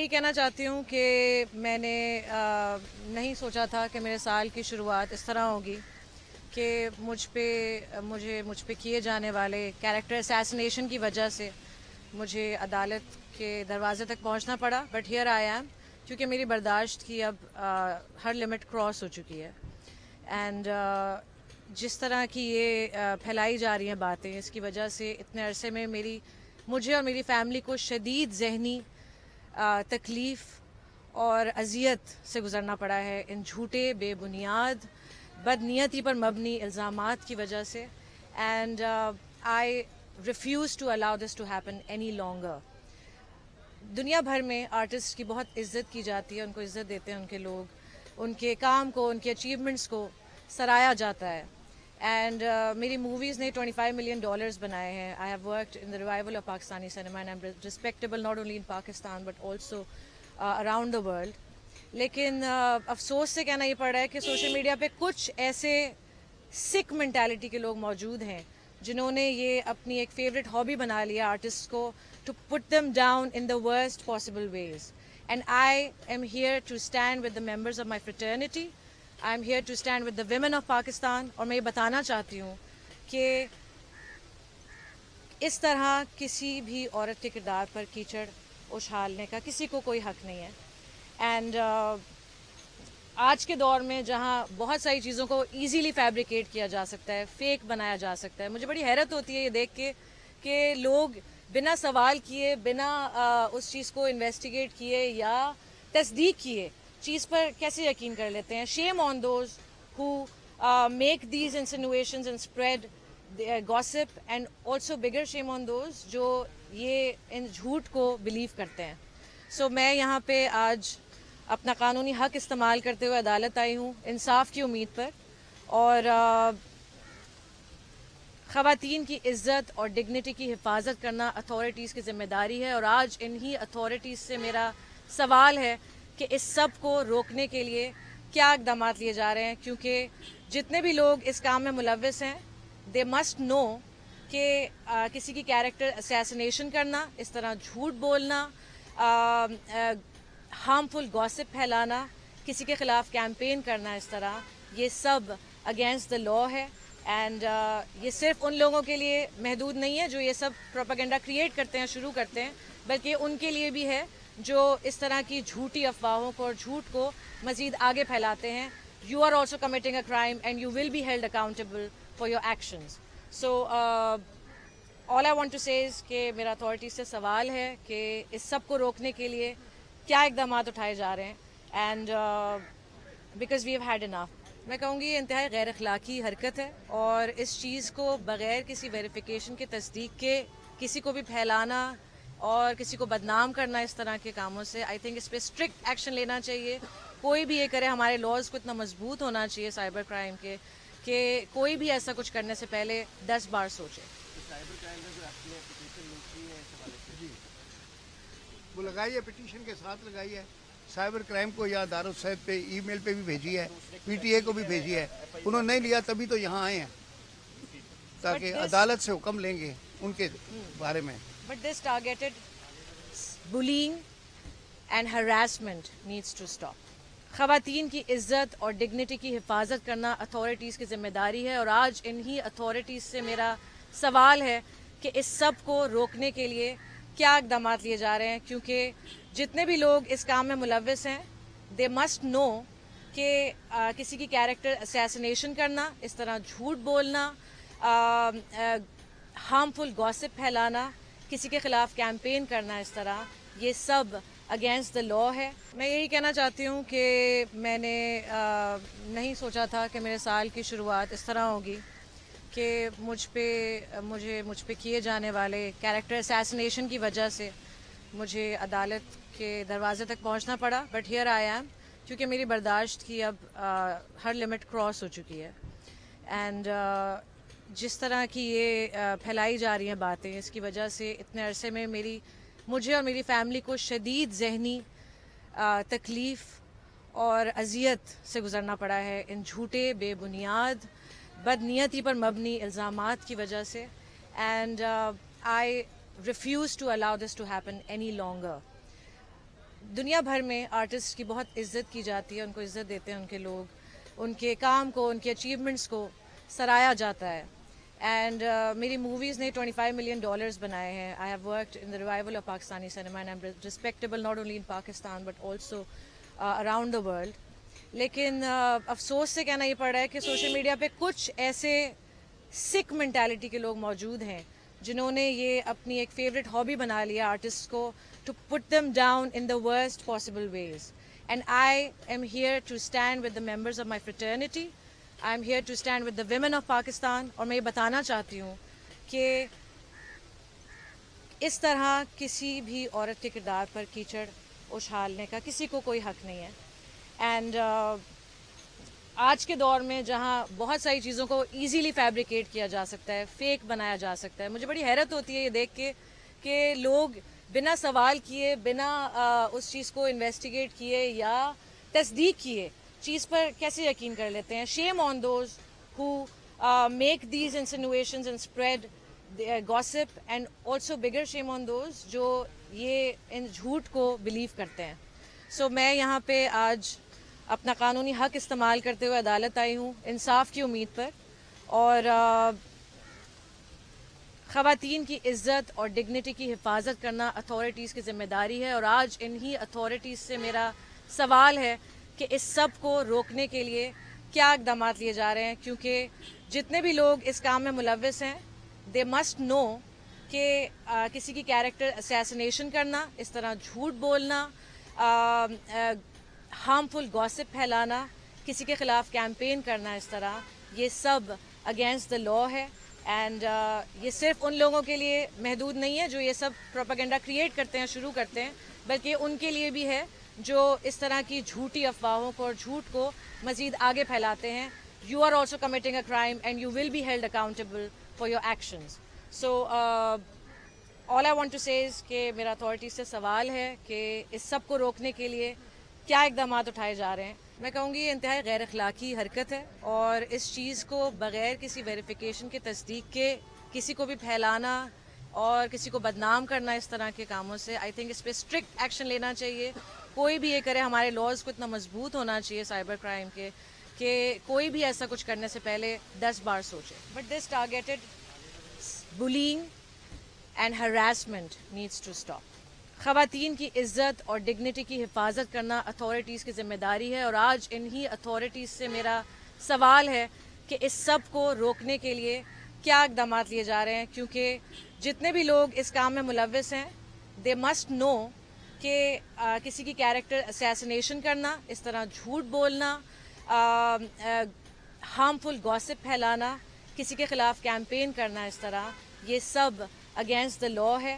یہی کہنا چاہتی ہوں کہ میں نے نہیں سوچا تھا کہ میرے سال کی شروعات اس طرح ہوگی کہ مجھ پہ کیے جانے والے کیریکٹر اسیسنیشن کی وجہ سے مجھے عدالت کے دروازے تک پہنچنا پڑا. بٹ ہیئر آئی ایم, کیونکہ میری برداشت کی اب ہر لمٹ کراس ہو چکی ہے. اینڈ جس طرح کی یہ پھیلائی جا رہی ہیں باتیں, اس کی وجہ سے اتنے عرصے میں مجھے اور میری فیملی کو شدید ذہنی تکلیف اور اذیت سے گزرنا پڑا ہے ان جھوٹے, بے بنیاد, بدنیتی پر مبنی الزامات کی وجہ سے. And I refuse to allow this to happen any longer. دنیا بھر میں آرٹسٹ کی بہت عزت کی جاتی ہے, ان کو عزت دیتے ہیں ان کے لوگ, ان کے کام کو, ان کے اچیومنٹس کو سراہا جاتا ہے. اینڈ میری موویز نے $25 ملین بنائے ہیں. I have worked in the revival of Pakistani cinema and I M respectable not only in Pakistan but also around the world. لیکن افسوس سے کہنا یہ پڑ رہا ہے کہ سوشل میڈیا پہ کچھ ایسے سکھ مینٹیلٹی کے لوگ موجود ہیں جنہوں نے یہ اپنی ایک فیوریٹ ہابی بنا لیا آرٹسٹ کو, to put them down in the worst possible ways. And I am here to stand with the members of my fraternity. I am here to stand with the women of Pakistan. اور میں یہ بتانا چاہتی ہوں کہ اس طرح کسی بھی عورت کے کردار پر کیچڑ اچھالنے کا کسی کو کوئی حق نہیں ہے. اینڈ آج کے دور میں جہاں بہت ساری چیزوں کو ایزیلی فیبریکیٹ کیا جا سکتا ہے, فیک بنایا جا سکتا ہے, مجھے بڑی حیرت ہوتی ہے یہ دیکھ کے کہ لوگ بنا سوال کیے, بنا اس چیز کو انویسٹیگیٹ کیے یا تصدیق کیے چیز پر کیسے یقین کر لیتے ہیں. Shame on those who make these insinuations and spread gossip, and also bigger shame on those جو یہ ان جھوٹ کو بلیو کرتے ہیں. سو میں یہاں پہ آج اپنا قانونی حق استعمال کرتے ہوئے عدالت آئی ہوں انصاف کی امید پر. اور خواتین کی عزت اور ڈگنیٹی کی حفاظت کرنا اتھارٹیز کی ذمہ داری ہے. اور آج انہی اتھارٹیز سے میرا سوال ہے کہ اس سب کو روکنے کے لیے کیا اقدامات لیے جا رہے ہیں, کیونکہ جتنے بھی لوگ اس کام میں ملوث ہیں دے مسٹ نو کہ کسی کی کیریکٹر اسیسنیشن کرنا, اس طرح جھوٹ بولنا, ہارمفل گاسپ پھیلانا, کسی کے خلاف کیمپین کرنا, اس طرح یہ سب اگینسٹ دا لا ہے. اینڈ یہ صرف ان لوگوں کے لیے محدود نہیں ہے جو یہ سب پروپیگنڈا کریٹ کرتے ہیں, شروع کرتے ہیں, بلکہ ان کے لیے بھی ہے جو اس طرح کی جھوٹی افواہوں کو اور جھوٹ کو مزید آگے پھیلاتے ہیں. You are also committing a crime and you will be held accountable for your actions. So all I want to say is کہ میرا اتھارٹی سے سوال ہے کہ اس سب کو روکنے کے لیے کیا اقدامات اٹھائے جا رہے ہیں. And because we have had enough. میں کہوں گی یہ انتہائی غیر اخلاقی حرکت ہے, اور اس چیز کو بغیر کسی ویریفیکیشن کے, تصدیق کے کسی کو بھی پھیلانا اور کسی کو بدنام کرنا اس طرح کے کاموں سے, آئی تھنک اس پہ اسٹرکٹ ایکشن لینا چاہیے. کوئی بھی یہ کرے, ہمارے لاز کو اتنا مضبوط ہونا چاہیے سائبر کرائم کے کہ کوئی بھی ایسا کچھ کرنے سے پہلے 10 بار سوچے. وہ لگائی ہے, پٹیشن کے ساتھ لگائی ہے, سائبر کرائم کو یا دارالسعید پہ ای میل پہ بھی بھیجی ہے, پی ٹی اے کو بھی بھیجی ہے. انہوں نے نہیں لیا تبھی تو یہاں آئے ہیں تاکہ عدالت سے حکم لیں گے ان کے بارے میں. But this targeted bullying and harassment needs to stop. خواتین کی عزت اور ڈگنیٹی کی حفاظت کرنا اتھارٹیز کی ذمہ داری ہے. اور آج انہی اتھارٹیز سے میرا سوال ہے کہ اس سب کو روکنے کے لیے کیا اقدامات لیے جا رہے ہیں, کیونکہ جتنے بھی لوگ اس کام میں ملوث ہیں دے مسٹ نو کہ کسی کی کیریکٹر اسیسنیشن کرنا, اس طرح جھوٹ بولنا, ہارمفل گاسپ پھیلانا, کسی کے خلاف کیمپین کرنا, اس طرح یہ سب اگینسٹ دا لا ہے. میں یہی کہنا چاہتی ہوں کہ میں نے نہیں سوچا تھا کہ میرے سال کی شروعات اس طرح ہوگی کہ مجھ پہ کیے جانے والے کیریکٹر اسیسنیشن کی وجہ سے مجھے عدالت کے دروازے تک پہنچنا پڑا. بٹ ہیئر آئی ایم, کیونکہ میری برداشت کی اب ہر لمٹ کراس ہو چکی ہے. اینڈ جس طرح کی یہ پھیلائی جا رہی ہیں باتیں, اس کی وجہ سے اتنے عرصے میں مجھے اور میری فیملی کو شدید ذہنی تکلیف اور اذیت سے گزرنا پڑا ہے ان جھوٹے, بے بنیاد, بدنیتی پر مبنی الزامات کی وجہ سے. And I refuse to allow this to happen any longer. دنیا بھر میں آرٹسٹ کی بہت عزت کی جاتی ہے، ان کو عزت دیتے ہیں ان کے لوگ، ان کے کام کو، ان کے اچیومنٹس کو سراہا جاتا ہے. اینڈ میری موویز نے $25 ملین بنائے ہیں. I have worked in the revival of Pakistani cinema and I M respectable not only in Pakistan but also around the world. لیکن افسوس سے کہنا یہ پڑ رہا ہے کہ سوشل میڈیا پہ کچھ ایسے سکھ مینٹیلٹی کے لوگ موجود ہیں جنہوں نے یہ اپنی ایک فیوریٹ ہابی بنا لیا آرٹسٹ کو, to put them down in the worst possible ways. And I am here to stand with the members of my fraternity, I am here to stand with the women of Pakistan. اور میں یہ بتانا چاہتی ہوں کہ اس طرح کسی بھی عورت کے کردار پر کیچڑ اچھالنے کا کسی کو کوئی حق نہیں ہے. اینڈ آج کے دور میں جہاں بہت ساری چیزوں کو ایزیلی فیبریکیٹ کیا جا سکتا ہے, فیک بنایا جا سکتا ہے, مجھے بڑی حیرت ہوتی ہے یہ دیکھ کے کہ لوگ بنا سوال کیے, بنا اس چیز کو انویسٹیگیٹ کیے یا تصدیق کیے چیز پر کیسے یقین کر لیتے ہیں. Shame on those who make these insinuations and spread gossip, and also bigger shame on those جو یہ ان جھوٹ کو بلیو کرتے ہیں. سو میں یہاں پہ آج اپنا قانونی حق استعمال کرتے ہوئے عدالت آئی ہوں انصاف کی امید پر, اور خواتین کی عزت اور ڈگنیٹی کی حفاظت کرنا اتھارٹیز کی ذمہ داری ہے. اور آج انہی اتھارٹیز سے میرا سوال ہے کہ اس سب کو روکنے کے لیے کیا اقدامات لیے جا رہے ہیں, کیونکہ جتنے بھی لوگ اس کام میں ملوث ہیں دے مسٹ نو کہ کسی کی کیریکٹر اسیسینیشن کرنا, اس طرح جھوٹ بولنا, ہارمفل گاسپ پھیلانا, کسی کے خلاف کیمپین کرنا, اس طرح یہ سب اگینسٹ دا لا ہے. اینڈ یہ صرف ان لوگوں کے لیے محدود نہیں ہے جو یہ سب پروپیگنڈا کریٹ کرتے ہیں, شروع کرتے ہیں, بلکہ ان کے لیے بھی ہے جو اس طرح کی جھوٹی افواہوں کو اور جھوٹ کو مزید آگے پھیلاتے ہیں. You are also committing a crime and you will be held accountable for your actions. So all I want to say is کہ میرا اتھارٹی سے سوال ہے کہ اس سب کو روکنے کے لیے کیا اقدامات اٹھائے جا رہے ہیں. میں کہوں گی یہ انتہائی غیر اخلاقی حرکت ہے, اور اس چیز کو بغیر کسی ویریفیکیشن کے, تصدیق کے کسی کو بھی پھیلانا اور کسی کو بدنام کرنا اس طرح کے کاموں سے, آئی تھنک اس پہ اسٹرکٹ ایکشن لینا چاہیے. کوئی بھی یہ کرے, ہمارے لاز کو اتنا مضبوط ہونا چاہیے سائبر کرائم کے کہ کوئی بھی ایسا کچھ کرنے سے پہلے 10 بار سوچے. But this targeted bullying and harassment needs to stop. خواتین کی عزت اور ڈگنیٹی کی حفاظت کرنا اتھارٹیز کی ذمہ داری ہے, اور آج انہی اتھارٹیز سے میرا سوال ہے کہ اس سب کو روکنے کے لیے کیا اقدامات لیے جا رہے ہیں, کیونکہ جتنے بھی لوگ اس کام میں ملوث ہیں دے مسٹ نو کہ کسی کی کیریکٹر اسیسینیشن کرنا, اس طرح جھوٹ بولنا, ہارمفل گاسپ پھیلانا, کسی کے خلاف کیمپین کرنا, اس طرح یہ سب اگینسٹ دا لا ہے.